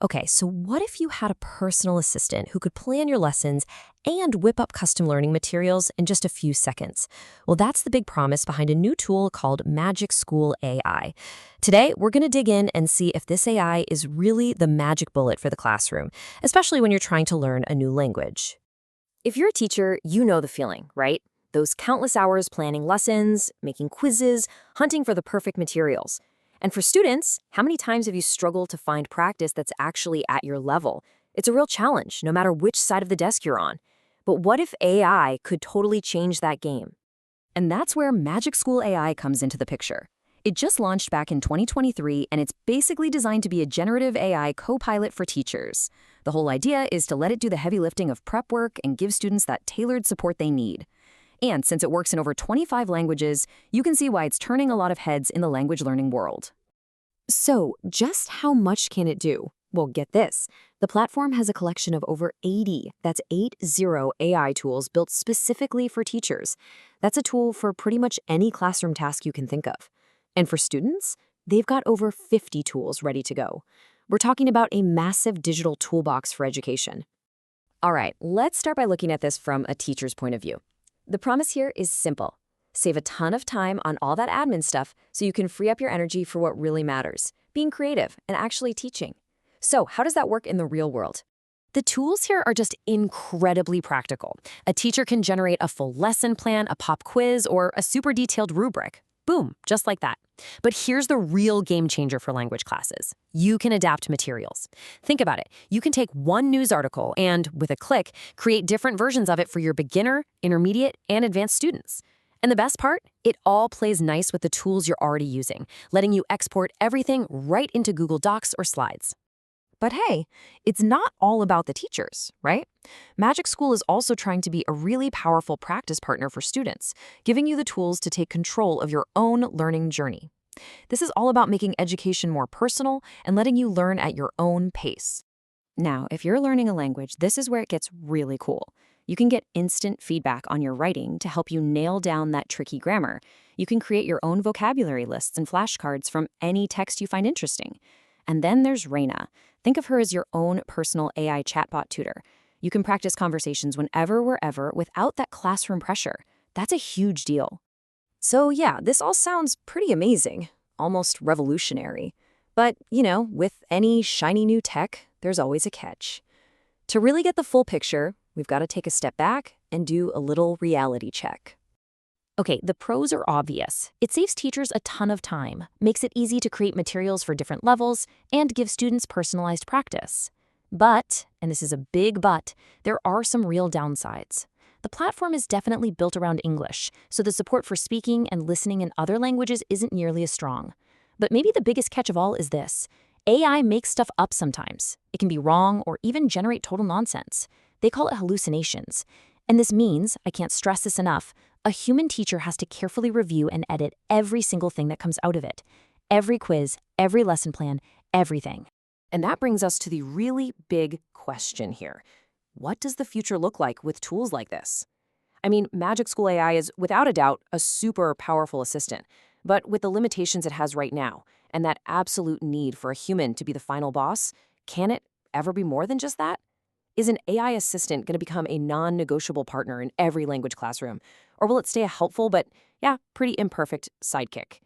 Okay, so what if you had a personal assistant who could plan your lessons and whip up custom learning materials in just a few seconds? Well, that's the big promise behind a new tool called MagicSchool AI. Today, we're going to dig in and see if this AI is really the magic bullet for the classroom, especially when you're trying to learn a new language. If you're a teacher, you know the feeling, right? Those countless hours planning lessons, making quizzes, hunting for the perfect materials. And for students, how many times have you struggled to find practice that's actually at your level? It's a real challenge, no matter which side of the desk you're on. But what if AI could totally change that game? And that's where MagicSchool AI comes into the picture. It just launched back in 2023, and it's basically designed to be a generative AI co-pilot for teachers. The whole idea is to let it do the heavy lifting of prep work and give students that tailored support they need. And since it works in over 25 languages, you can see why it's turning a lot of heads in the language learning world. So, just how much can it do? Well, get this. The platform has a collection of over 80, that's 80 AI tools built specifically for teachers. That's a tool for pretty much any classroom task you can think of. And for students, they've got over 50 tools ready to go. We're talking about a massive digital toolbox for education. All right, let's start by looking at this from a teacher's point of view. The promise here is simple. Save a ton of time on all that admin stuff so you can free up your energy for what really matters, being creative and actually teaching. So how does that work in the real world? The tools here are just incredibly practical. A teacher can generate a full lesson plan, a pop quiz, or a super detailed rubric. Boom, just like that. But here's the real game changer for language classes. You can adapt materials. Think about it. You can take one news article and, with a click, create different versions of it for your beginner, intermediate, and advanced students. And the best part? It all plays nice with the tools you're already using, letting you export everything right into Google Docs or Slides. But hey, it's not all about the teachers, right? MagicSchool is also trying to be a really powerful practice partner for students, giving you the tools to take control of your own learning journey. This is all about making education more personal and letting you learn at your own pace. Now, if you're learning a language, this is where it gets really cool. You can get instant feedback on your writing to help you nail down that tricky grammar. You can create your own vocabulary lists and flashcards from any text you find interesting. And then there's Reina. Think of her as your own personal AI chatbot tutor. You can practice conversations whenever, wherever, without that classroom pressure. That's a huge deal. So yeah, this all sounds pretty amazing, almost revolutionary. But, with any shiny new tech, there's always a catch. To really get the full picture, we've got to take a step back and do a little reality check. Okay, the pros are obvious. It saves teachers a ton of time, makes it easy to create materials for different levels, and gives students personalized practice. But, and this is a big but, there are some real downsides. The platform is definitely built around English, so the support for speaking and listening in other languages isn't nearly as strong. But maybe the biggest catch of all is this. AI makes stuff up sometimes. It can be wrong or even generate total nonsense. They call it hallucinations. And this means, I can't stress this enough, a human teacher has to carefully review and edit every single thing that comes out of it. Every quiz, every lesson plan, everything. And that brings us to the really big question here. What does the future look like with tools like this? I mean, MagicSchool AI is without a doubt a super powerful assistant, but with the limitations it has right now and that absolute need for a human to be the final boss, can it ever be more than just that? Is an AI assistant going to become a non-negotiable partner in every language classroom? Or will it stay a helpful but, pretty imperfect sidekick?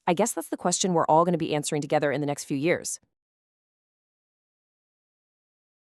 I guess that's the question we're all going to be answering together in the next few years.